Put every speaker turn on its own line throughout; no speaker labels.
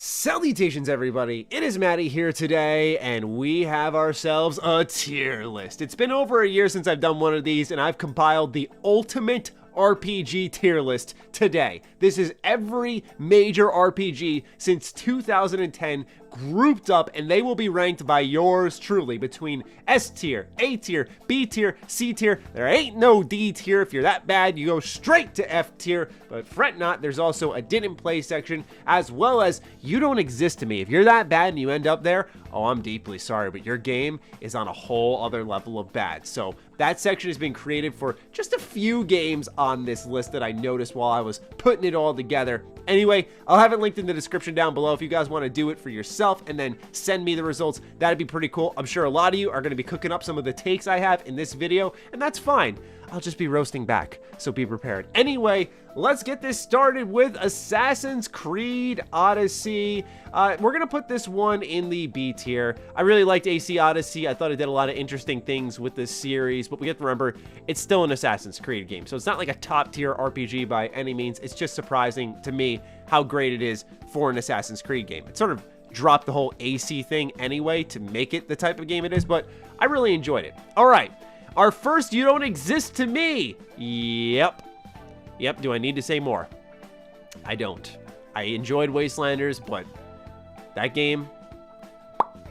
Salutations everybody, it is Matty here today, and we have ourselves a tier list. It's been over a year since I've done one of these, and I've compiled the ultimate RPG tier list today. This is every major RPG since 2010 grouped up, and they will be ranked by yours truly between S tier, A tier, B tier, C tier. There ain't no D tier. If you're that bad, you go straight to F tier, but fret not, there's also a didn't play section, as well as you don't exist to me. If you're that bad and you end up there, oh, I'm deeply sorry, but your game is on a whole other level of bad. So that section has been created for just a few games on this list that I noticed while I was putting it all together. Anyway, I'll have it linked in the description down below if you guys want to do it for yourself and then send me the results. That'd be pretty cool. I'm sure a lot of you are going to be cooking up some of the takes I have in this video, and that's fine. I'll just be roasting back, so be prepared. Anyway, let's get this started with Assassin's Creed Odyssey. We're going to put this one in the B tier. I really liked AC Odyssey. I thought it did a lot of interesting things with this series, but we have to remember, it's still an Assassin's Creed game, so it's not like a top tier RPG by any means. It's just surprising to me how great it is for an Assassin's Creed game. It sort of dropped the whole AC thing anyway to make it the type of game it is, but I really enjoyed it. All right. Our first You Don't Exist to Me. Yep, do I need to say more? I don't. I enjoyed Wastelanders, but that game,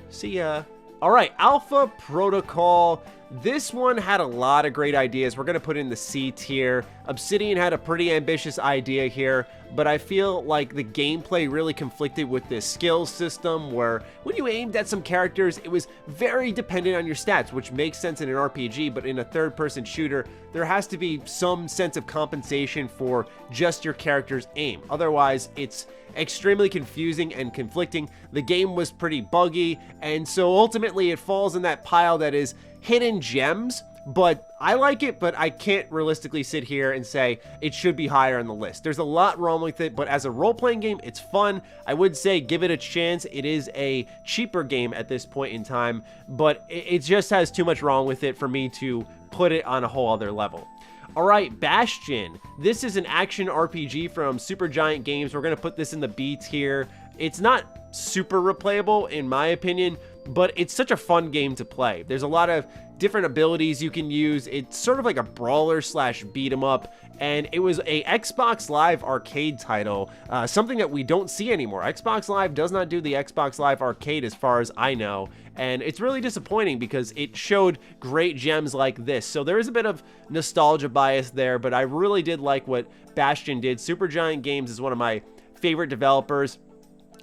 see ya. All right, Alpha Protocol. This one had a lot of great ideas. We're going to put in the C tier. Obsidian had a pretty ambitious idea here, but I feel like the gameplay really conflicted with this skill system where when you aimed at some characters, it was very dependent on your stats, which makes sense in an RPG, but in a third-person shooter, there has to be some sense of compensation for just your character's aim. Otherwise, it's extremely confusing and conflicting. The game was pretty buggy, and so ultimately it falls in that pile that is hidden gems, but I like it, but I can't realistically sit here and say it should be higher on the list. There's a lot wrong with it, but as a role-playing game, it's fun. I would say give it a chance. It is a cheaper game at this point in time, but it just has too much wrong with it for me to put it on a whole other level. All right, Bastion. This is an action RPG from Supergiant Games. We're going to put this in the B tier. It's not super replayable, in my opinion, but it's such a fun game to play. There's a lot of different abilities you can use. It's sort of like a brawler slash beat 'em up, and it was a Xbox Live Arcade title, something that we don't see anymore. Xbox Live does not do the Xbox Live Arcade as far as I know, and it's really disappointing because it showed great gems like this. So there is a bit of nostalgia bias there, but I really did like what Bastion did. Supergiant Games is one of my favorite developers.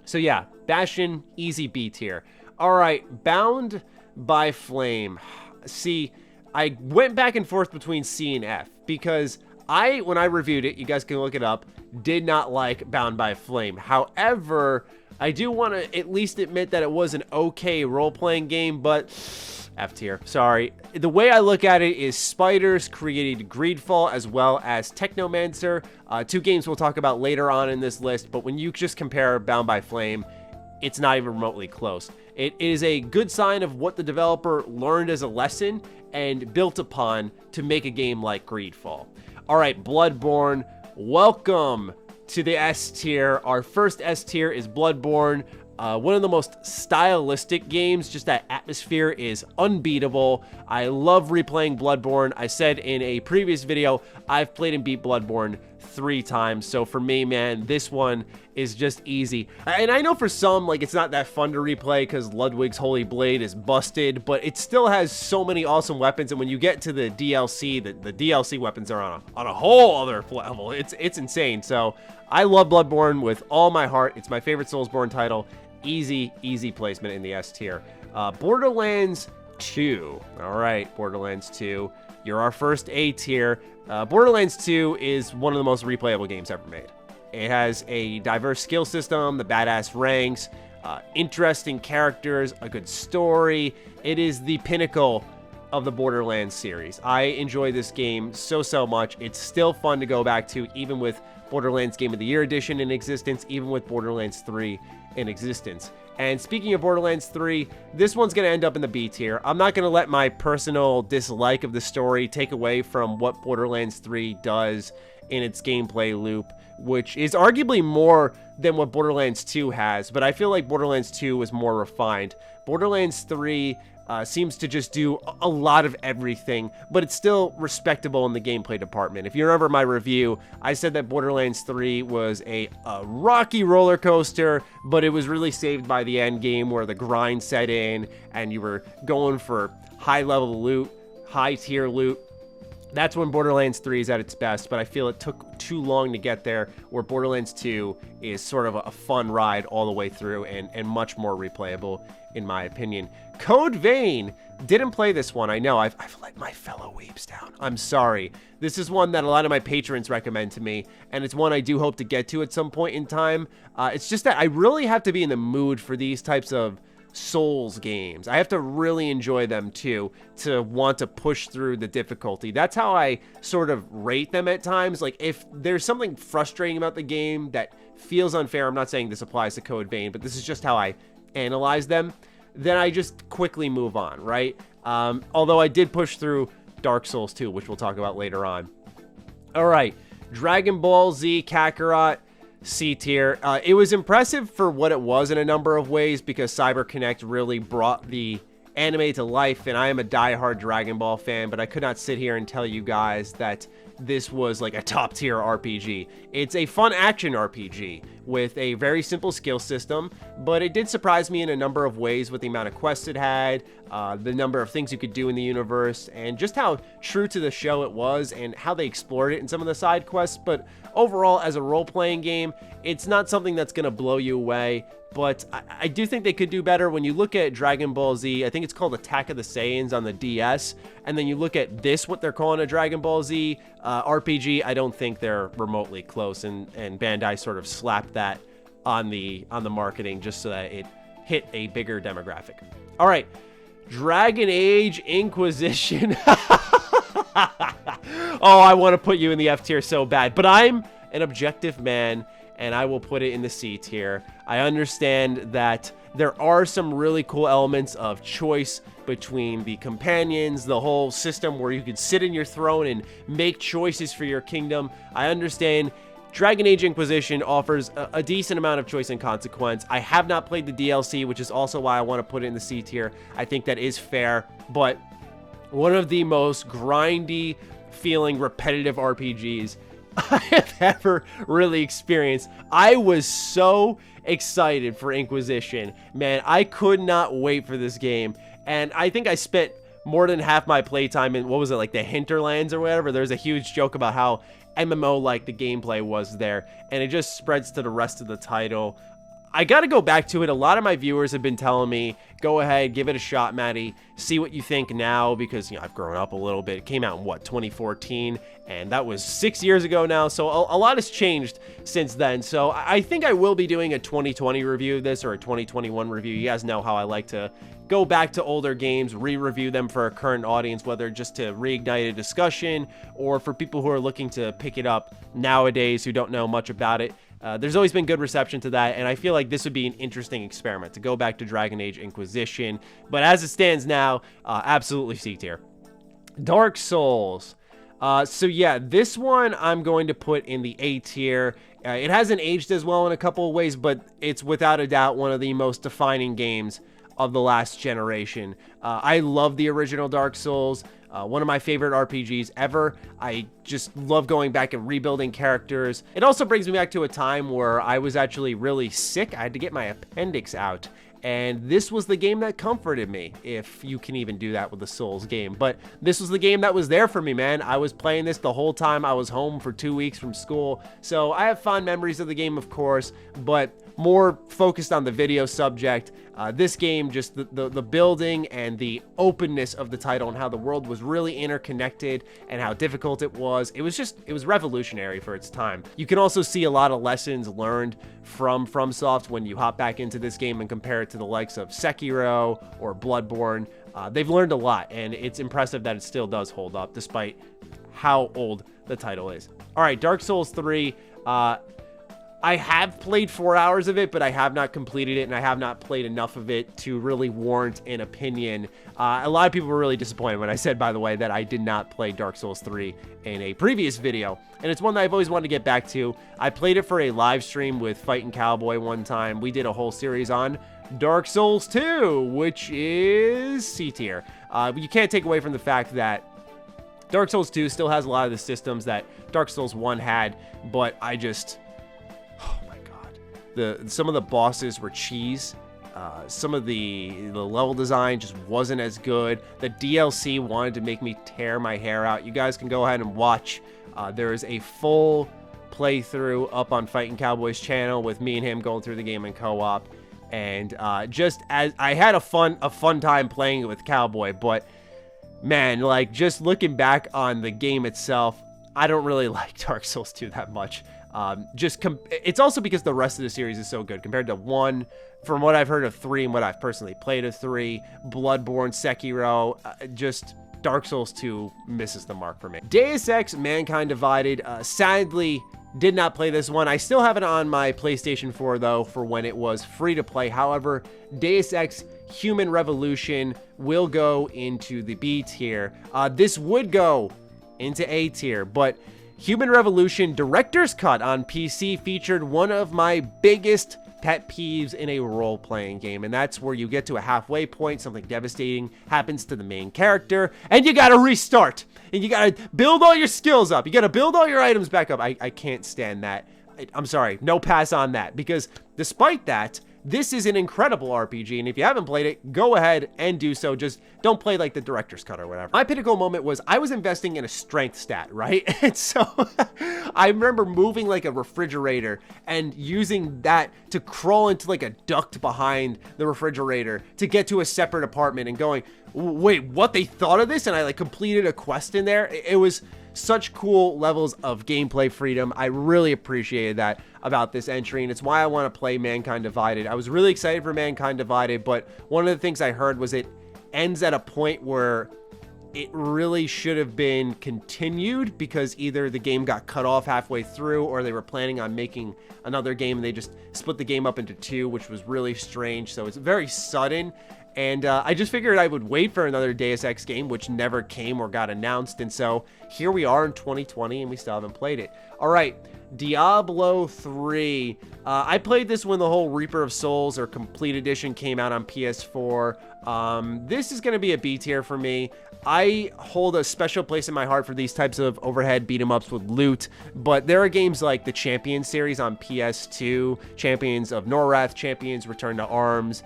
So yeah, Bastion, easy B tier. All right, Bound by Flame. See, I went back and forth between C and F because when I reviewed it, you guys can look it up, did not like Bound by Flame. However, I do want to at least admit that it was an okay role-playing game, but F tier, sorry. The way I look at it is Spiders created Greedfall as well as Technomancer, two games we'll talk about later on in this list, but when you just compare Bound by Flame, it's not even remotely close. It is a good sign of what the developer learned as a lesson and built upon to make a game like Greedfall. All right, Blood-Borne, welcome to the S tier. Our first S tier is Blood-Borne. One of the most stylistic games, just that atmosphere is unbeatable. I love replaying Blood-Borne. I said in a previous video, I've played and beat Blood-Borne 3 times. So for me, man, this one is just easy. And I know for some, like, it's not that fun to replay because Ludwig's Holy Blade is busted, but it still has so many awesome weapons. And when you get to the DLC, the DLC weapons are on a whole other level. It's insane. So I love Blood-Borne with all my heart. It's my favorite Soulsborne title. Easy placement in the S tier. Borderlands 2. All right, Borderlands 2. You're our first A tier. Borderlands 2 is one of the most replayable games ever made. It has a diverse skill system, the badass ranks, interesting characters, a good story. It is the pinnacle of the Borderlands series. I enjoy this game so much. It's still fun to go back to, even with Borderlands Game of the Year edition in existence, even with Borderlands 3 in existence. And speaking of Borderlands 3, this one's going to end up in the B tier. I'm not going to let my personal dislike of the story take away from what Borderlands 3 does. in its gameplay loop, which is arguably more than what Borderlands 2 has, but I feel like Borderlands 2 was more refined. Borderlands 3 seems to just do a lot of everything, but it's still respectable in the gameplay department. If you remember my review, I said that Borderlands 3 was a rocky roller coaster, but it was really saved by the end game where the grind set in and you were going for high level loot, high tier loot. That's when Borderlands 3 is at its best, but I feel it took too long to get there, where Borderlands 2 is sort of a fun ride all the way through and much more replayable, in my opinion. Code Vein, didn't play this one. I know, I've let my fellow weebs down. I'm sorry. This is one that a lot of my patrons recommend to me, and it's one I do hope to get to at some point in time. It's just that I really have to be in the mood for these types of Souls games. I have to really enjoy them too to want to push through the difficulty. That's how I sort of rate them at times. Like, if there's something frustrating about the game that feels unfair, I'm not saying this applies to Code Vein, but this is just how I analyze them, then I just quickly move on, right? Although I did push through Dark Souls 2, which we'll talk about later on. All right, Dragon Ball Z Kakarot, C tier. It was impressive for what it was in a number of ways, because CyberConnect really brought the anime to life, and I am a diehard Dragon Ball fan, but I could not sit here and tell you guys that this was like a top tier RPG. It's a fun action RPG with a very simple skill system, but it did surprise me in a number of ways with the amount of quests it had, the number of things you could do in the universe, and just how true to the show it was and how they explored it in some of the side quests. But overall, as a role-playing game, it's not something that's going to blow you away, but I do think they could do better. When you look at Dragon Ball Z, I think it's called Attack of the Saiyans on the DS, and then you look at this, what they're calling a Dragon Ball Z RPG, I don't think they're remotely close, and Bandai sort of slapped that on the marketing just so that it hit a bigger demographic. All right, Dragon Age Inquisition. Oh, I want to put you in the F tier so bad, but I'm an objective man, and I will put it in the C tier. I understand that there are some really cool elements of choice between the companions, the whole system where you can sit in your throne and make choices for your kingdom. I understand Dragon Age Inquisition offers a decent amount of choice and consequence. I have not played the DLC, which is also why I want to put it in the C tier. I think that is fair, but one of the most grindy feeling repetitive RPGs I have ever really experienced. I was so excited for Inquisition. Man, I could not wait for this game. And I think I spent more than half my playtime in, what was it, like the Hinterlands or whatever. There's a huge joke about how MMO-like the gameplay was there, and it just spreads to the rest of the title. I gotta go back to it. A lot of my viewers have been telling me, go ahead, give it a shot, Matty, see what you think now, because, you know, I've grown up a little bit. It came out in, what, 2014, and that was 6 years ago now, so a lot has changed since then. So I think I will be doing a 2020 review of this, or a 2021 review. You guys know how I like to go back to older games, re-review them for a current audience, whether just to reignite a discussion, or for people who are looking to pick it up nowadays who don't know much about it. There's always been good reception to that, and I feel like this would be an interesting experiment to go back to Dragon Age Inquisition. But as it stands now, absolutely C tier. Dark Souls. So yeah, this one I'm going to put in the A tier. It hasn't aged as well in a couple of ways, but it's without a doubt one of the most defining games of the last generation. I love the original Dark Souls. One of my favorite RPGs ever. I just love going back and rebuilding characters. It also brings me back to a time where I was actually really sick. I had to get my appendix out, and this was the game that comforted me, if you can even do that with a Souls game. But this was the game that was there for me, man. I was playing this the whole time I was home for 2 weeks from school, so I have fond memories of the game, of course, but more focused on the video subject. This game, just the building and the openness of the title and how the world was really interconnected and how difficult it was. It was revolutionary for its time. You can also see a lot of lessons learned from FromSoft when you hop back into this game and compare it to the likes of Sekiro or Blood-Borne. They've learned a lot, and it's impressive that it still does hold up despite how old the title is. All right, Dark Souls 3. I have played 4 hours of it, but I have not completed it, and I have not played enough of it to really warrant an opinion. A lot of people were really disappointed when I said, by the way, that I did not play Dark Souls 3 in a previous video, and it's one that I've always wanted to get back to. I played it for a live stream with Fightin' Cowboy one time. We did a whole series on Dark Souls 2, which is C tier. You can't take away from the fact that Dark Souls 2 still has a lot of the systems that Dark Souls 1 had, but I just... some of the bosses were cheese. Some of the level design just wasn't as good. The DLC wanted to make me tear my hair out. You guys can go ahead and watch. There is a full playthrough up on Fightin' Cowboy's channel with me and him going through the game in co-op. And just as I had a fun time playing it with Cowboy, but man, like just looking back on the game itself, I don't really like Dark Souls 2 that much. It's also because the rest of the series is so good compared to 1, from what I've heard of 3 and what I've personally played of 3, Blood-Borne, Sekiro, just Dark Souls 2 misses the mark for me. Deus Ex Mankind Divided, sadly did not play this one. I still have it on my PlayStation 4 though, for when it was free to play. However, Deus Ex Human Revolution will go into the B tier. This would go into A tier, but Human Revolution Director's Cut on PC featured one of my biggest pet peeves in a role-playing game, and that's where you get to a halfway point, something devastating happens to the main character, and you gotta restart, and you gotta build all your skills up, you gotta build all your items back up. I can't stand that. I'm sorry, no pass on that, because despite that, this is an incredible RPG, and if you haven't played it, go ahead and do so. Just don't play like the director's cut or whatever. My pinnacle moment was I was investing in a strength stat, right? And so I remember moving like a refrigerator and using that to crawl into like a duct behind the refrigerator to get to a separate apartment and going, wait, what, they thought of this? And I like completed a quest in there. It was such cool levels of gameplay freedom. I really appreciated that about this entry, and it's why I want to play Mankind Divided. I was really excited for Mankind Divided, but one of the things I heard was it ends at a point where it really should have been continued because either the game got cut off halfway through or they were planning on making another game and they just split the game up into 2, which was really strange. So it's very sudden. And I just figured I would wait for another Deus Ex game, which never came or got announced. And so here we are in 2020, and we still haven't played it. All right, Diablo 3. I played this when the whole Reaper of Souls or Complete Edition came out on PS4. This is going to be a B tier for me. I hold a special place in my heart for these types of overhead beat-em-ups with loot, but there are games like the Champions series on PS2, Champions of Norrath, Champions Return to Arms,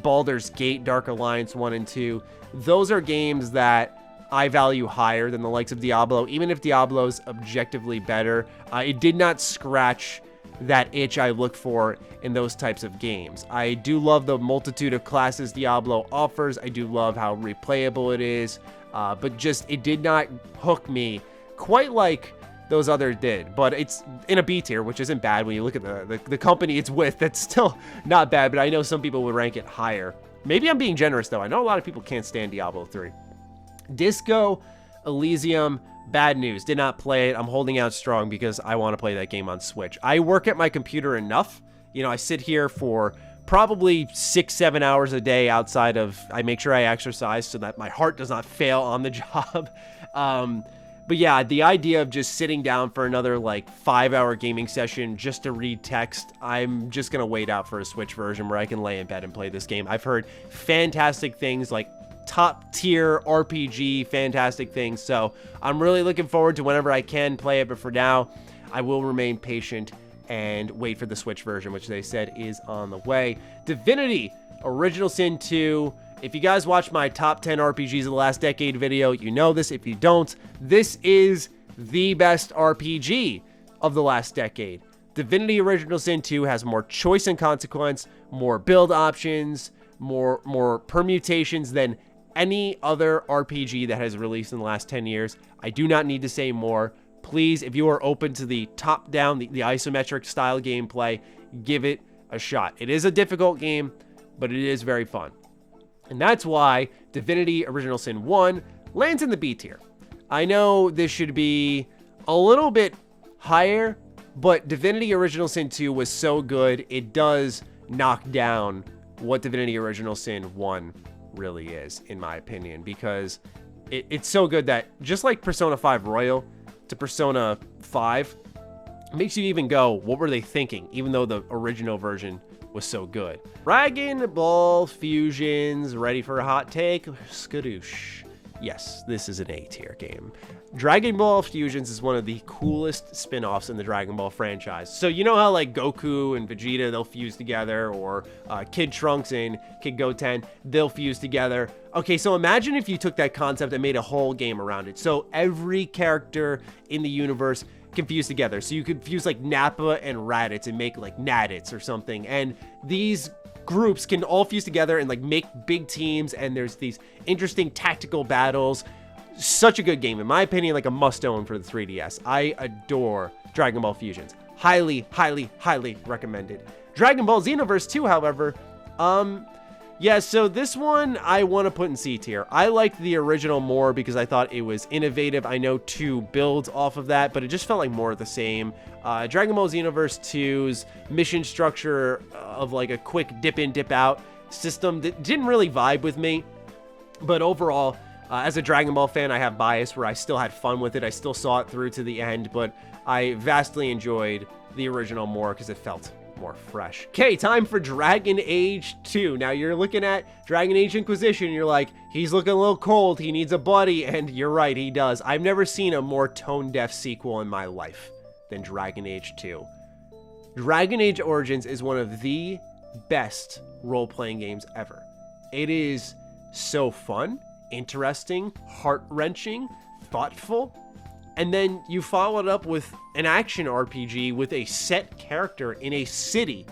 Baldur's Gate, Dark Alliance 1 and 2. Those are games that I value higher than the likes of Diablo. Even if Diablo's objectively better, it did not scratch that itch I look for in those types of games. I do love the multitude of classes Diablo offers. I do love how replayable it is, but just it did not hook me quite like those others did. But it's in a B tier, which isn't bad when you look at the company it's with. That's still not bad, but I know some people would rank it higher. Maybe I'm being generous though. I know a lot of people can't stand Diablo 3. Disco Elysium, bad news. Did not play it. I'm holding out strong because I want to play that game on Switch. I work at my computer enough. You know, I sit here for probably 6-7 hours a day outside of, I make sure I exercise so that my heart does not fail on the job. But yeah, the idea of just sitting down for another like 5-hour gaming session just to read text, I'm just going to wait out for a Switch version where I can lay in bed and play this game. I've heard fantastic things, like top tier RPG, fantastic things. So I'm really looking forward to whenever I can play it. But for now, I will remain patient and wait for the Switch version, which they said is on the way. Divinity Original Sin 2. If you guys watched my top 10 RPGs of the last decade video, you know this. If you don't, this is the best RPG of the last decade. Divinity Original Sin 2 has more choice and consequence, more build options, more permutations than any other RPG that has released in the last 10 years. I do not need to say more. Please, if you are open to the top-down, the isometric style gameplay, give it a shot. It is a difficult game, but it is very fun. And that's why Divinity Original Sin 1 lands in the B tier. I know this should be a little bit higher, But Divinity Original Sin 2 was so good, it does knock down what Divinity Original Sin 1 really is, in my opinion, because it's so good that just like Persona 5 Royal to Persona 5, it makes you even go, what were they thinking, even though the original version was so good. Dragon Ball Fusions, ready for a hot take? Skadoosh. Yes, this is an A tier game. Dragon Ball Fusions is one of the coolest spin-offs in the Dragon Ball franchise. So you know how like Goku and Vegeta, they'll fuse together, or Kid Trunks and Kid Goten, they'll fuse together. Okay, so imagine if you took that concept and made a whole game around it. So every character in the universe can fuse together. So you could fuse like Nappa and Raditz and make like Naditz or something. And these groups can all fuse together and like make big teams, and there's these interesting tactical battles. Such a good game, in my opinion, like a must-own for the 3DS. I adore Dragon Ball Fusions. Highly, highly, highly recommended. Dragon Ball Xenoverse 2, however, yeah, so this one I want to put in C tier. I liked the original more because I thought it was innovative. I know 2 builds off of that, but it just felt like more of the same. Dragon Ball Xenoverse 2's mission structure of like a quick dip in, dip out system that didn't really vibe with me. But overall, as a Dragon Ball fan, I have bias where I still had fun with it. I still saw it through to the end, but I vastly enjoyed the original more because it felt more fresh. Okay, time for Dragon Age 2. Now you're looking at Dragon Age Inquisition, you're like, he's looking a little cold, he needs a buddy, and you're right, he does. I've never seen a more tone-deaf sequel in my life than Dragon Age 2. Dragon Age Origins is one of the best role-playing games ever. It is so fun, interesting, heart-wrenching, thoughtful, and then you follow it up with an action RPG with a set character in a city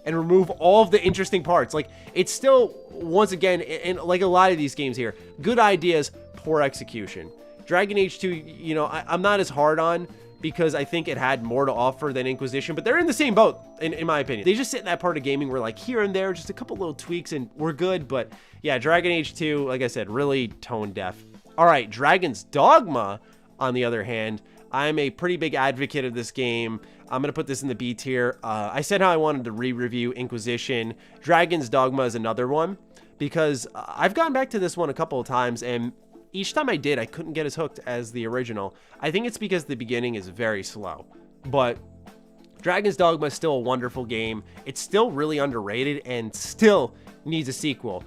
and remove all of the interesting parts. Like, it's still, once again, and like a lot of these games here, good ideas, poor execution. Dragon Age 2, you know, I'm not as hard on because I think it had more to offer than Inquisition, but they're in the same boat, in my opinion. They just sit in that part of gaming where, like, here and there, just a couple little tweaks and we're good. But yeah, Dragon Age 2, like I said, really tone deaf. All right, Dragon's Dogma, on the other hand, I'm a pretty big advocate of this game. I'm going to put this in the B tier. I said how I wanted to re-review Inquisition. Dragon's Dogma is another one because I've gone back to this one a couple of times, and each time I did, I couldn't get as hooked as the original. I think it's because the beginning is very slow, but Dragon's Dogma is still a wonderful game. It's still really underrated and still needs a sequel.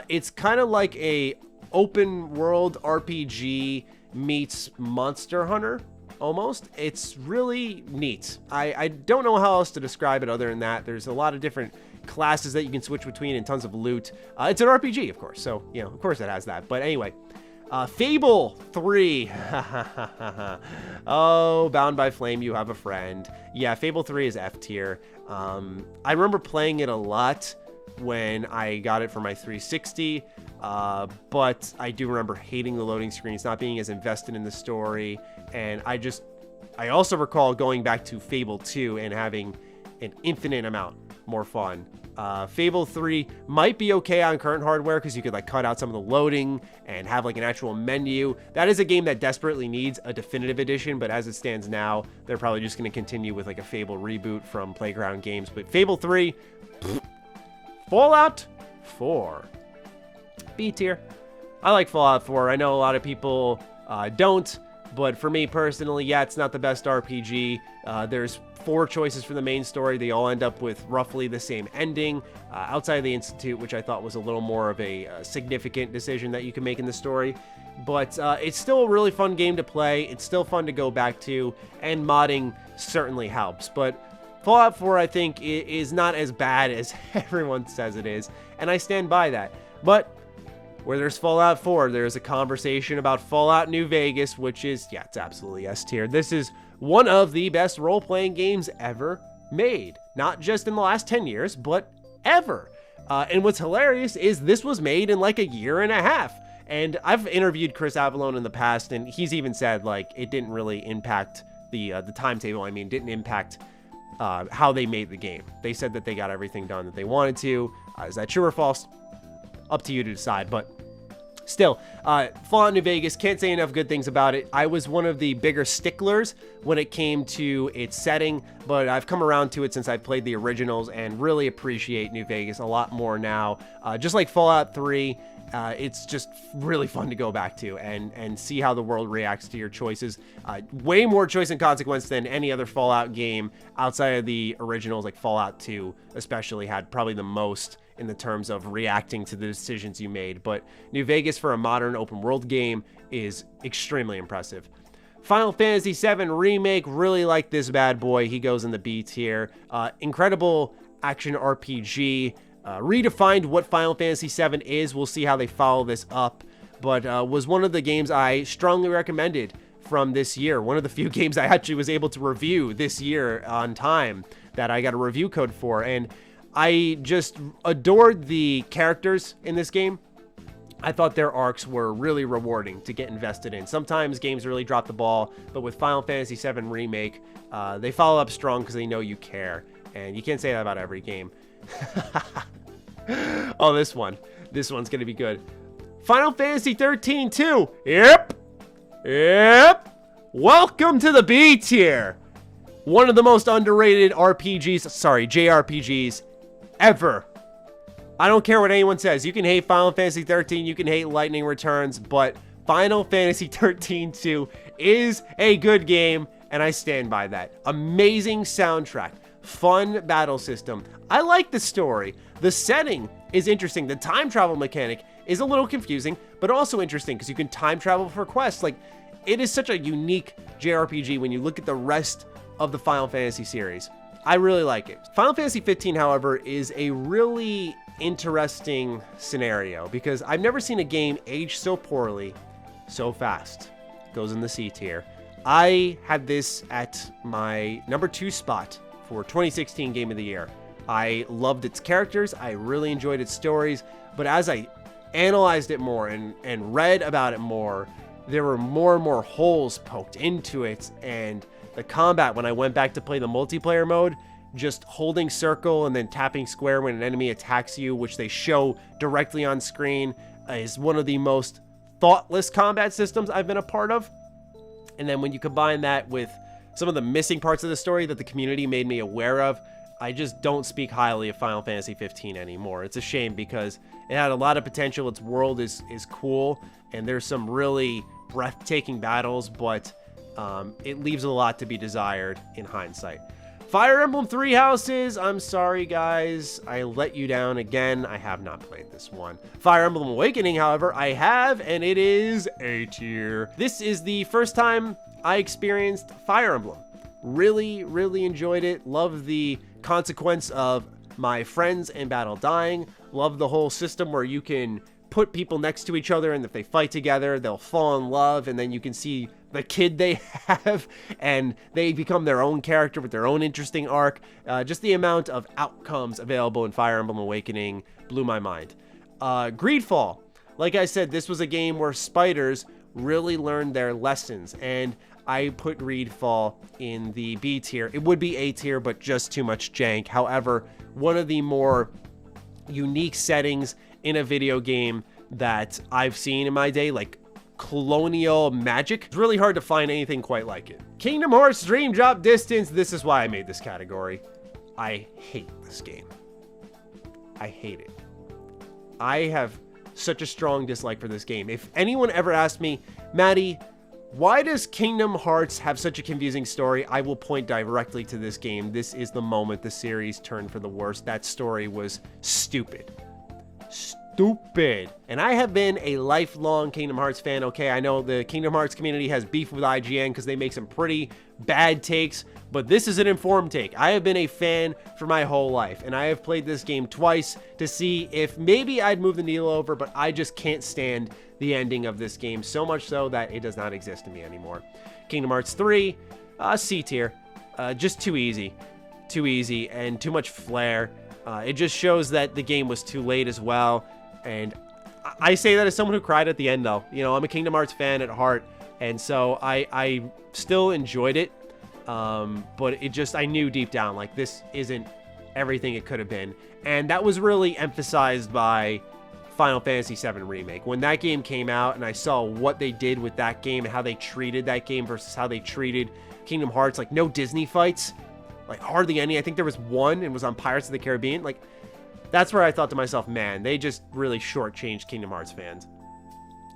It's kind of like a open world RPG meets Monster Hunter, almost. It's really neat. I don't know how else to describe it other than that. There's a lot of different classes that you can switch between and tons of loot. It's an RPG, of course, so, you know, of course it has that. But anyway, Fable 3. Oh, Bound by Flame, you have a friend. Yeah, Fable 3 is F tier. I remember playing it a lot when I got it for my 360, but I do remember hating the loading screens, not being as invested in the story, and I also recall going back to Fable 2 and having an infinite amount more fun. Fable 3 might be okay on current hardware because you could like cut out some of the loading and have like an actual menu. That is a game that desperately needs a definitive edition, but as it stands now, they're probably just going to continue with like a Fable reboot from Playground Games. But Fable 3, Fallout 4, B tier. I like Fallout 4. I know a lot of people don't, but for me personally, yeah, it's not the best RPG. There's 4 choices for the main story. They all end up with roughly the same ending, outside of the Institute, which I thought was a little more of a significant decision that you can make in the story. But it's still a really fun game to play. It's still fun to go back to, and modding certainly helps. But Fallout 4, I think, is not as bad as everyone says it is, and I stand by that. But where there's Fallout 4, there's a conversation about Fallout New Vegas, which is, yeah, it's absolutely S tier. This is one of the best role-playing games ever made. Not just in the last 10 years, but ever. And what's hilarious is this was made in like a year and a half. And I've interviewed Chris Avallone in the past, and he's even said, like, it didn't really impact the timetable. I mean, didn't impact how they made the game. They said that they got everything done that they wanted to. Is that true or false? Up to you to decide. But Still, Fallout New Vegas, can't say enough good things about it. I was one of the bigger sticklers when it came to its setting, but I've come around to it since I played the originals and really appreciate New Vegas a lot more now. Just like Fallout 3, it's just really fun to go back to and see how the world reacts to your choices. Way more choice and consequence than any other Fallout game outside of the originals, like Fallout 2 especially had probably the most in the terms of reacting to the decisions you made. But New Vegas for a modern open world game is extremely impressive. Final Fantasy VII Remake, really like this bad boy. He goes in the B tier. Incredible action RPG. Redefined what Final Fantasy VII is. We'll see how they follow this up. But was one of the games I strongly recommended from this year. One of the few games I actually was able to review this year on time that I got a review code for. And I just adored the characters in this game. I thought their arcs were really rewarding to get invested in. Sometimes games really drop the ball, but with Final Fantasy VII Remake, they follow up strong because they know you care. And you can't say that about every game. Oh, this one's going to be good. Final Fantasy 13 2. Yep. Welcome to the B tier. One of the most underrated JRPGs ever. I don't care what anyone says. You can hate Final Fantasy 13, you can hate Lightning Returns, but Final Fantasy 13 2 is a good game, and I stand by that. Amazing soundtrack, fun battle system. I like the story. The setting is interesting. The time travel mechanic is a little confusing, but also interesting because you can time travel for quests. Like, it is such a unique JRPG when you look at the rest of the Final Fantasy series. I really like it. Final Fantasy 15, however, is a really interesting scenario because I've never seen a game age so poorly, so fast. Goes in the C tier. I had this at my number 2 spot for 2016 Game of the Year. I loved its characters. I really enjoyed its stories. But as I analyzed it more and read about it more, there were more and more holes poked into it. And the combat, when I went back to play the multiplayer mode, just holding circle and then tapping square when an enemy attacks you, which they show directly on screen, is one of the most thoughtless combat systems I've been a part of. And then when you combine that with some of the missing parts of the story that the community made me aware of, I just don't speak highly of Final Fantasy 15 anymore. It's a shame because it had a lot of potential. Its world is cool, and there's some really breathtaking battles, but it leaves a lot to be desired in hindsight. Fire Emblem Three Houses, I'm sorry guys, I let you down again. I have not played this one. Fire Emblem Awakening, however, I have, and it is A tier. This is the first time I experienced Fire Emblem. Really, really enjoyed it. Love the consequence of my friends in battle dying. Love the whole system where you can put people next to each other, and if they fight together, they'll fall in love, and then you can see the kid they have, and they become their own character with their own interesting arc. Just the amount of outcomes available in Fire Emblem Awakening blew my mind. Greedfall. Like I said, this was a game where spiders really learned their lessons, and I put Greedfall in the B tier. It would be A tier, but just too much jank. However, one of the more unique settings in a video game that I've seen in my day, like colonial magic. It's really hard to find anything quite like it. Kingdom Hearts Dream Drop Distance. This is why I made this category. I hate this game. I hate it. I have such a strong dislike for this game. If anyone ever asked me, Matty, why does Kingdom Hearts have such a confusing story? I will point directly to this game. This is the moment the series turned for the worse. That story was stupid. Stupid. And I have been a lifelong Kingdom Hearts fan. Okay, I know the Kingdom Hearts community has beef with IGN because they make some pretty bad takes, but this is an informed take. I have been a fan for my whole life, and I have played this game twice to see if maybe I'd move the needle over, but I just can't stand the ending of this game, so much so that it does not exist to me anymore. Kingdom Hearts 3, C tier. Just too easy. Too easy and too much flair. It just shows that the game was too late as well. And I say that as someone who cried at the end, though. You know, I'm a Kingdom Hearts fan at heart, and so I still enjoyed it. But it just, I knew deep down, like, this isn't everything it could have been. And that was really emphasized by Final Fantasy VII Remake. When that game came out and I saw what they did with that game and how they treated that game versus how they treated Kingdom Hearts, like no Disney fights, like hardly any. I think there was one and it was on Pirates of the Caribbean. Like, that's where I thought to myself, man, they just really shortchanged Kingdom Hearts fans.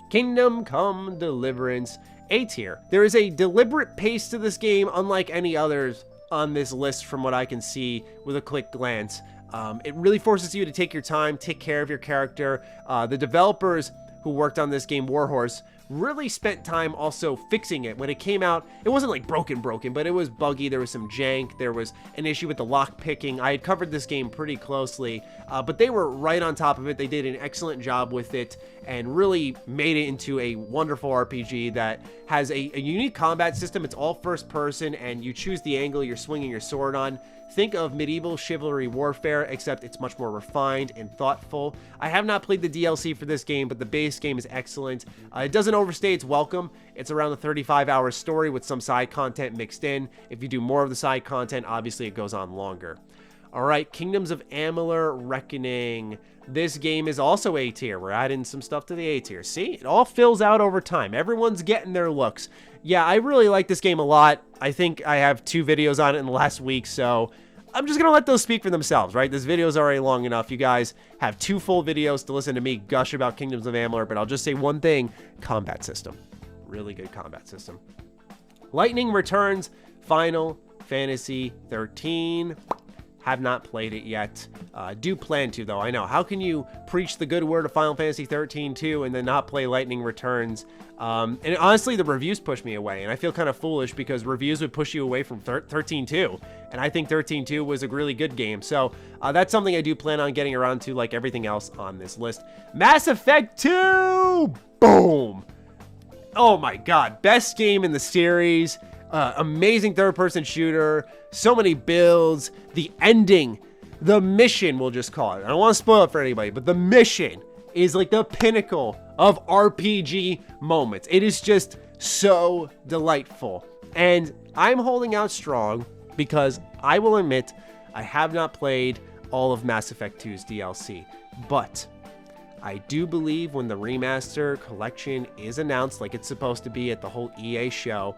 Kingdom Come Deliverance, A tier. There is a deliberate pace to this game unlike any others on this list from what I can see with a quick glance. It really forces you to take your time, take care of your character. The developers who worked on this game, Warhorse, really spent time also fixing it. When it came out, it wasn't like broken, but it was buggy. There was some jank. There was an issue with the lock picking. I had covered this game pretty closely, but they were right on top of it. They did an excellent job with it and really made it into a wonderful RPG that has a unique combat system. It's all first person and you choose the angle you're swinging your sword on. Think of medieval chivalry warfare, except it's much more refined and thoughtful. I have not played the DLC for this game, but the base game is excellent. It doesn't overstay its welcome. It's around the 35-hour story with some side content mixed in. If you do more of the side content, obviously it goes on longer. All right, Kingdoms of Amalur Reckoning. This game is also A tier. We're adding some stuff to the A tier. See, it all fills out over time. Everyone's getting their looks. Yeah, I really like this game a lot. I think I have 2 videos on it in the last week, so I'm just going to let those speak for themselves, right? This video is already long enough. You guys have 2 full videos to listen to me gush about Kingdoms of Amalur, but I'll just say one thing: combat system. Really good combat system. Lightning Returns, Final Fantasy 13. Have not played it yet. Do plan to, though. I know. How can you preach the good word of Final Fantasy 13 too and then not play Lightning Returns? And honestly, the reviews push me away, and I feel kind of foolish because reviews would push you away from 13-2, and I think 13-2 was a really good game. So that's something I do plan on getting around to, like everything else on this list. Mass Effect 2! Boom! Oh my god, best game in the series. Amazing third-person shooter, so many builds, the ending, the mission, we'll just call it. I don't want to spoil it for anybody, but the mission is like the pinnacle of RPG moments. It is just so delightful. And I'm holding out strong because I will admit I have not played all of Mass Effect 2's DLC, but I do believe when the remaster collection is announced like it's supposed to be at the whole EA show,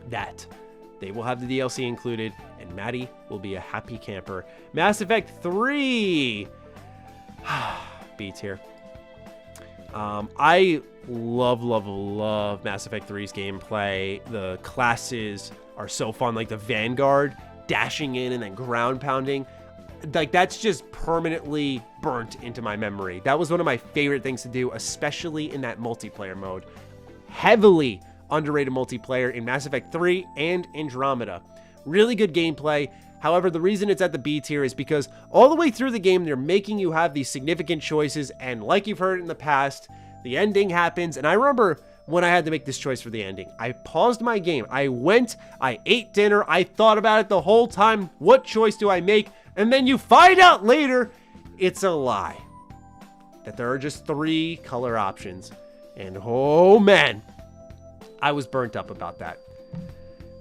that they will have the DLC included, and Maddie will be a happy camper. Mass Effect 3! B tier. I love Mass Effect 3's gameplay. The classes are so fun, like the Vanguard, dashing in and then ground pounding. Like, that's just permanently burnt into my memory. That was one of my favorite things to do, especially in that multiplayer mode. Heavily underrated multiplayer in Mass Effect 3 and Andromeda. Really good gameplay. However, the reason it's at the B tier is because all the way through the game, they're making you have these significant choices, and like you've heard in the past, the ending happens. And I remember when I had to make this choice for the ending, I paused my game. I went, I ate dinner, I thought about it the whole time. What choice do I make? And then you find out later, it's a lie. That there are just 3 color options. And oh man, I was burnt up about that.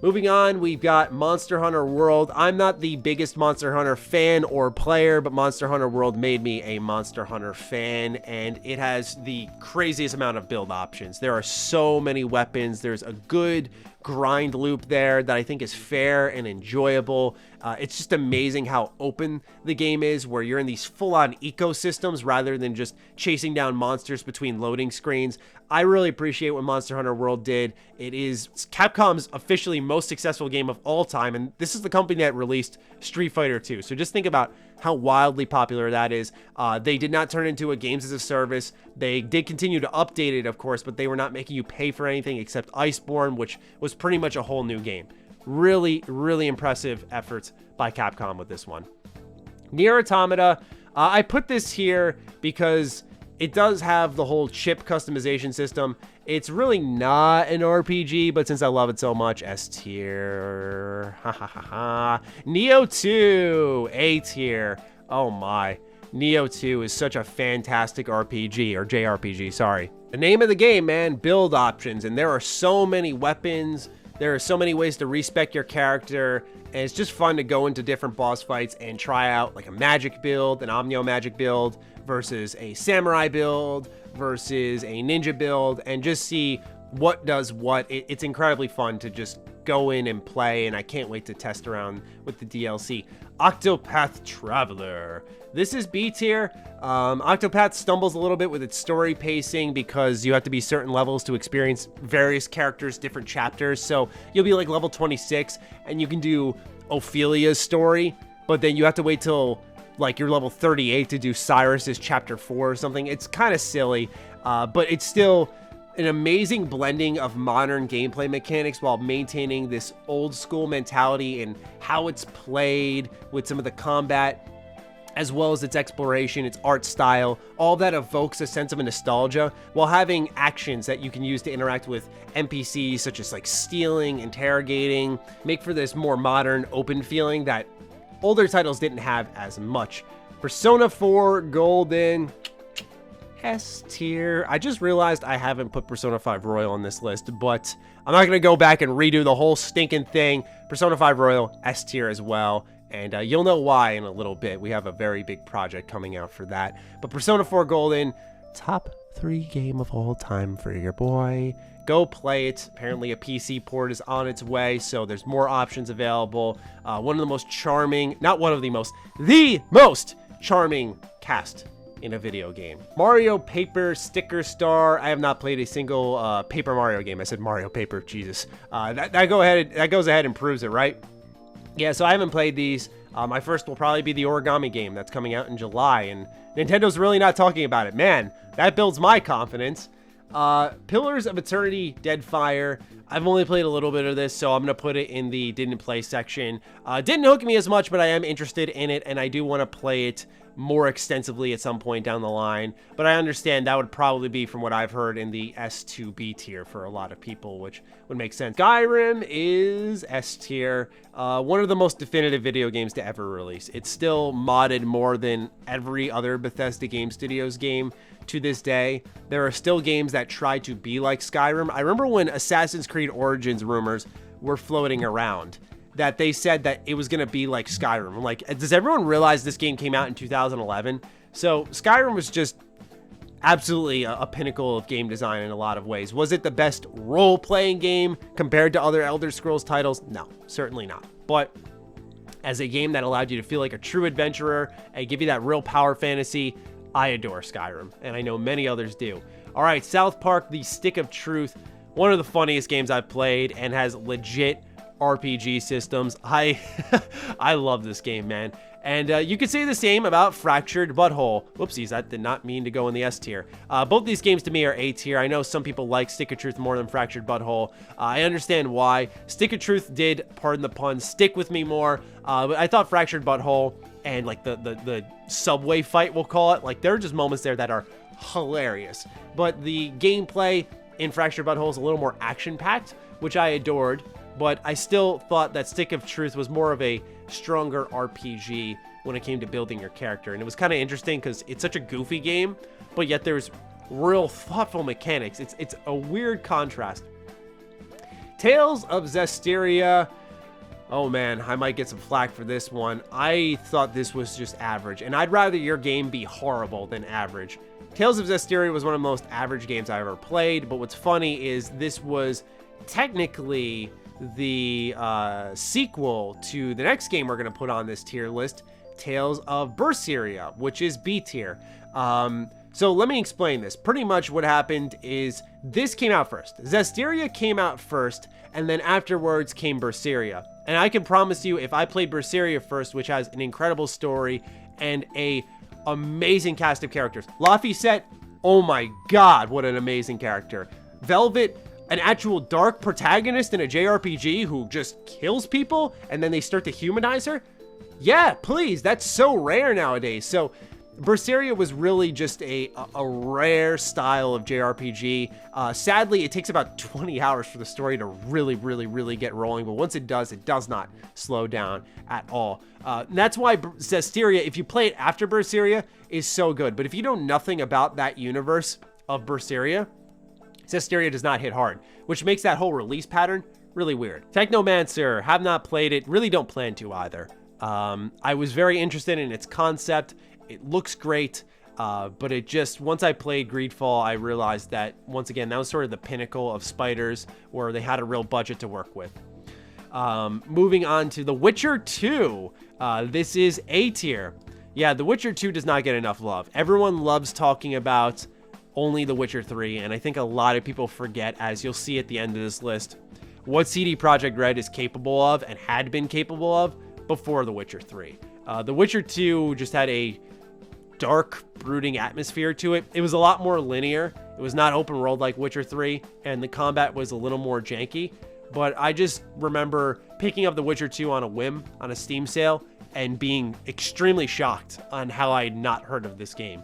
Moving on, we've got Monster Hunter World. I'm not the biggest Monster Hunter fan or player, but Monster Hunter World made me a Monster Hunter fan, and it has the craziest amount of build options. There are so many weapons. There's a good grind loop there that I think is fair and enjoyable. It's just amazing how open the game is, where you're in these full-on ecosystems rather than just chasing down monsters between loading screens. I really appreciate what Monster Hunter World did. It is Capcom's officially most successful game of all time, and this is the company that released Street Fighter 2. So just think about how wildly popular that is. They did not turn it into a games as a service. They did continue to update it, of course, but they were not making you pay for anything except Iceborne, which was pretty much a whole new game. Really, really impressive efforts by Capcom with this one. Nier Automata, I put this here because it does have the whole chip customization system. It's really not an RPG, but since I love it so much, S tier. Ha ha ha ha. Neo 2, A tier. Oh my. Neo 2 is such a fantastic RPG, or JRPG, sorry. The name of the game, man, build options, and there are so many weapons, There are so many ways to respec your character, and it's just fun to go into different boss fights and try out like a magic build, an omnio magic build versus a samurai build versus a ninja build, and just see what does what. It's incredibly fun to just go in and play, and I can't wait to test around with the DLC. Octopath Traveler. This is B tier. Octopath stumbles a little bit with its story pacing because you have to be certain levels to experience various characters, different chapters. So you'll be like level 26 and you can do Ophelia's story, but then you have to wait till like you're level 38 to do Cyrus's chapter 4 or something. It's kind of silly, but it's still an amazing blending of modern gameplay mechanics while maintaining this old school mentality and how it's played with some of the combat, as well as its exploration, its art style. All that evokes a sense of nostalgia while having actions that you can use to interact with NPCs, such as like stealing, interrogating, make for this more modern, open feeling that older titles didn't have as much. Persona 4 Golden, S tier. I just realized I haven't put Persona 5 Royal on this list, but I'm not going to go back and redo the whole stinking thing. Persona 5 Royal, S tier as well. And you'll know why in a little bit. We have a very big project coming out for that. But Persona 4 Golden, top 3 game of all time for your boy. Go play it. Apparently a PC port is on its way, so there's more options available. One of the most charming, not one of the most charming cast in a video game. Mario Paper Sticker Star. I have not played a single Paper Mario game. I said Mario Paper, Jesus. That goes ahead and proves it, right? Yeah, so I haven't played these. My first will probably be the Origami game that's coming out in July, and Nintendo's really not talking about it. Man, that builds my confidence. Pillars of Eternity Deadfire. I've only played a little bit of this, so I'm going to put it in the didn't play section. Didn't hook me as much, but I am interested in it, and I do want to play it more extensively at some point down the line. But I understand that would probably be, from what I've heard, in the S2B tier for a lot of people, which would make sense. Skyrim is S tier. One of the most definitive video games to ever release. It's still modded more than every other Bethesda Game Studios game to this day. There are still games that try to be like Skyrim. I remember when Assassin's Creed Origins rumors were floating around, that they said that it was going to be like Skyrim. I'm like, does everyone realize this game came out in 2011? So Skyrim was just absolutely a pinnacle of game design in a lot of ways. Was it the best role-playing game compared to other Elder Scrolls titles? No, certainly not. But as a game that allowed you to feel like a true adventurer and give you that real power fantasy, I adore Skyrim, and I know many others do. All right, South Park, The Stick of Truth, one of the funniest games I've played and has legit RPG systems. I love this game, man. And you could say the same about Fractured Butthole. Whoopsies, that did not mean to go in the S tier. Both these games to me are A tier. I know some people like Stick of Truth more than Fractured Butthole. I understand why. Stick of Truth did, pardon the pun, stick with me more. But I thought Fractured Butthole and like the subway fight, we'll call it, like there are just moments there that are hilarious. But the gameplay in Fractured Butthole is a little more action-packed, which I adored. But I still thought that Stick of Truth was more of a stronger RPG when it came to building your character. And it was kind of interesting because it's such a goofy game, but yet there's real thoughtful mechanics. It's a weird contrast. Tales of Zestiria. Oh man, I might get some flack for this one. I thought this was just average, and I'd rather your game be horrible than average. Tales of Zestiria was one of the most average games I ever played, but what's funny is this was technically the sequel to the next game we're going to put on this tier list, Tales of Berseria, which is B tier. So let me explain this. Pretty much what happened is this came out first. Zestiria came out first, and then afterwards came Berseria. And I can promise you, if I played Berseria first, which has an incredible story and a amazing cast of characters. Laphicet, oh my god, what an amazing character. Velvet, an actual dark protagonist in a JRPG who just kills people and then they start to humanize her? Yeah, please, that's so rare nowadays. So Berseria was really just a rare style of JRPG. Sadly, it takes about 20 hours for the story to really get rolling, but once it does not slow down at all. That's why Zestiria, if you play it after Berseria, is so good. But if you know nothing about that universe of Berseria, Zestiria does not hit hard, which makes that whole release pattern Really weird. Technomancer, have not played it, really don't plan to either. I was very interested in its concept. It looks great, but it just, once I played Greedfall, I realized that, once again, that was sort of the pinnacle of spiders, where they had a real budget to work with. Moving on to The Witcher 2. This is A tier. Yeah, The Witcher 2 does not get enough love. Everyone loves talking about only The Witcher 3, and I think a lot of people forget, as you'll see at the end of this list, what CD Projekt Red is capable of and had been capable of before The Witcher 3. The Witcher 2 just had a dark, brooding atmosphere to it. It was a lot more linear. It was not open world like Witcher 3, and the combat was a little more janky. But I just remember picking up The Witcher 2 on a whim on a Steam sale and being extremely shocked on how I had not heard of this game.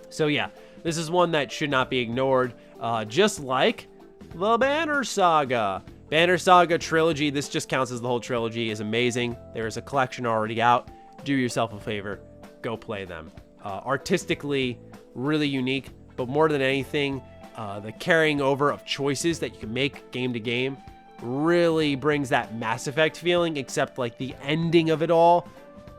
So yeah, this is one that should not be ignored, just like the Banner Saga. Banner Saga Trilogy, this just counts as the whole trilogy, is amazing. There is a collection already out. Do yourself a favor, go play them. Artistically, really unique, but more than anything, the carrying over of choices that you can make game to game really brings that Mass Effect feeling, except like the ending of it all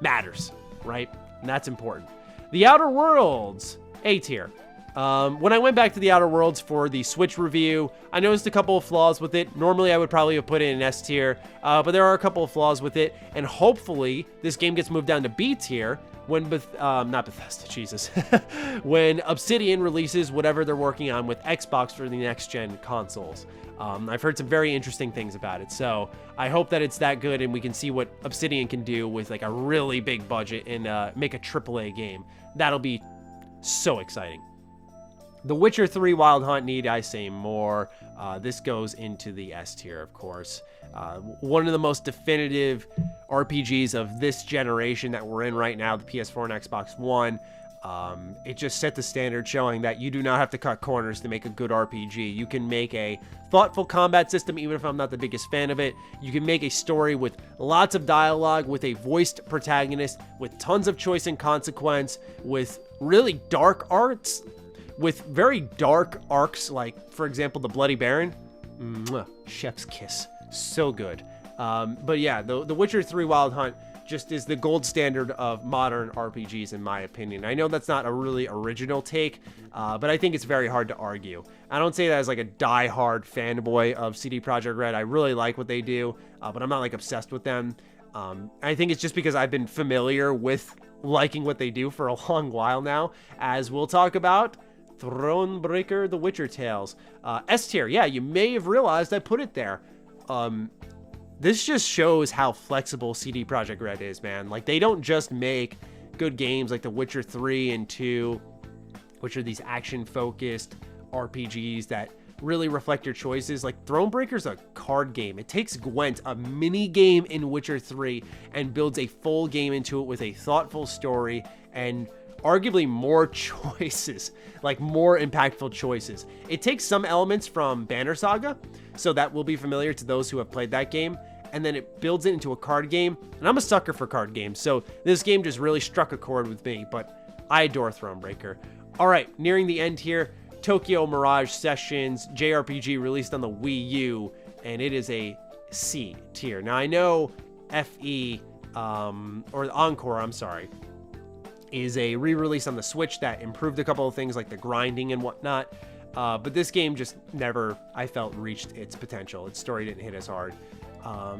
matters, right? And that's important. The Outer Worlds, A tier. When I went back to the Outer Worlds for the Switch review, I noticed a couple of flaws with it. Normally, I would probably have put it in S tier, but there are a couple of flaws with it, and hopefully, this game gets moved down to B tier when not Bethesda, Jesus, when Obsidian releases whatever they're working on with Xbox for the next-gen consoles. I've heard some very interesting things about it, so I hope that it's that good and we can see what Obsidian can do with like a really big budget and make a AAA game. That'll be so exciting. The Witcher 3 Wild Hunt, need I say more? This goes into the S tier, of course. One of the most definitive RPGs of this generation that we're in right now, the PS4 and Xbox One. It just set the standard, showing that you do not have to cut corners to make a good RPG. You can make a thoughtful combat system, even if I'm not the biggest fan of it. You can make a story with lots of dialogue, with a voiced protagonist, with tons of choice and consequence, with really dark arts, with very dark arcs, like, for example, the Bloody Baron. Chef's kiss. So good. But yeah, the Witcher 3 Wild Hunt just is the gold standard of modern RPGs, in my opinion. I know that's not a really original take, but I think it's very hard to argue. I don't say that as like a die-hard fanboy of CD Projekt Red. I really like what they do, but I'm not like obsessed with them. I think it's just because I've been familiar with liking what they do for a long while now, as we'll talk about Thronebreaker, The Witcher Tales. S tier, yeah, you may have realized I put it there. This just shows how flexible CD Projekt Red is, man. Like, they don't just make good games like The Witcher 3 and 2, which are these action-focused RPGs that really reflect your choices. Like, Thronebreaker's a card game. It takes Gwent, a mini game in Witcher 3, and builds a full game into it with a thoughtful story and arguably more choices, like more impactful choices. It takes some elements from Banner Saga, so that will be familiar to those who have played that game, and then it builds it into a card game, and I'm a sucker for card games, so this game just really struck a chord with me, but I adore Thronebreaker. All right, nearing the end here, Tokyo Mirage Sessions JRPG released on the Wii U, and it is a C tier. Now, I know FE, or Encore, I'm sorry, is a re-release on the Switch that improved a couple of things like the grinding and whatnot, but this game just never, I felt, reached its potential. Its story didn't hit as hard.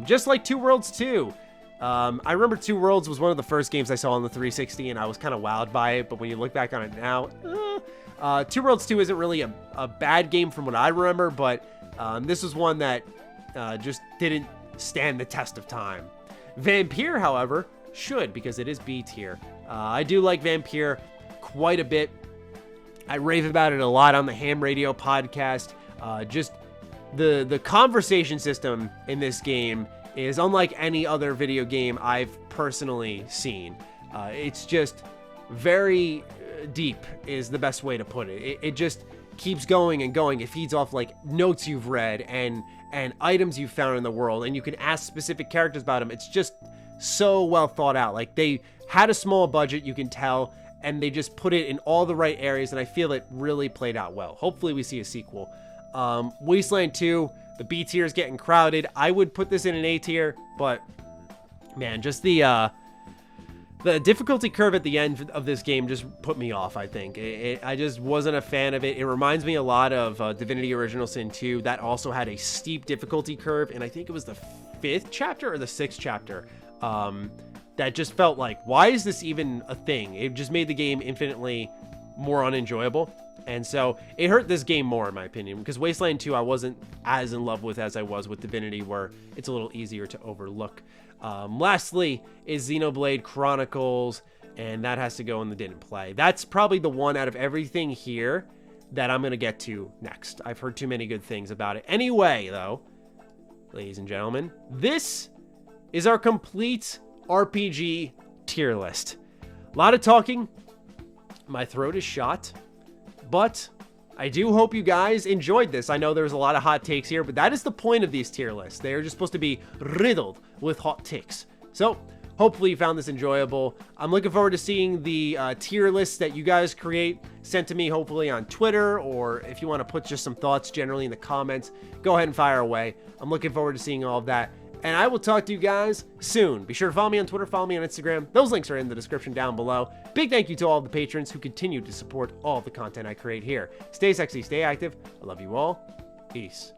Just like Two Worlds 2. I remember Two Worlds was one of the first games I saw on the 360, and I was kind of wowed by it, but when you look back on it now, Two Worlds 2 isn't really a bad game from what I remember, but this was one that just didn't stand the test of time. Vampire, however, should, because it is B tier. I do like Vampire quite a bit. I rave about it a lot on the Ham Radio podcast. Just the conversation system in this game is unlike any other video game I've personally seen. It's just very deep is the best way to put it. It just keeps going and going. It feeds off like notes you've read and items you've found in the world, and you can ask specific characters about them. It's just so well thought out. Like, they had a small budget, you can tell, and they just put it in all the right areas, and I feel it really played out well. Hopefully we see a sequel. Wasteland 2, The B tier is getting crowded. I would put this in an A tier, but man, just the difficulty curve at the end of this game just put me off, I think. I just wasn't a fan of it. It reminds me a lot of Divinity Original Sin 2. That also had a steep difficulty curve, and I think it was the 5th chapter or the 6th chapter. That just felt like, why is this even a thing? It just made the game infinitely more unenjoyable. And so it hurt this game more, in my opinion, because Wasteland 2 I wasn't as in love with as I was with Divinity, where it's a little easier to overlook. Lastly is Xenoblade Chronicles, and that has to go in the didn't play. That's probably the one out of everything here that I'm going to get to next. I've heard too many good things about it. Anyway, though, ladies and gentlemen, this is our complete RPG tier list. A lot of talking. My throat is shot, but I do hope you guys enjoyed this. I know there's a lot of hot takes here, but that is the point of these tier lists. They are just supposed to be riddled with hot takes. So hopefully you found this enjoyable. I'm looking forward to seeing the tier lists that you guys create sent to me, hopefully on Twitter, or if you want to put just some thoughts generally in the comments, go ahead and fire away. I'm looking forward to seeing all of that. And I will talk to you guys soon. Be sure to follow me on Twitter, follow me on Instagram. Those links are in the description down below. Big thank you to all of the patrons who continue to support all of the content I create here. Stay sexy, stay active. I love you all. Peace.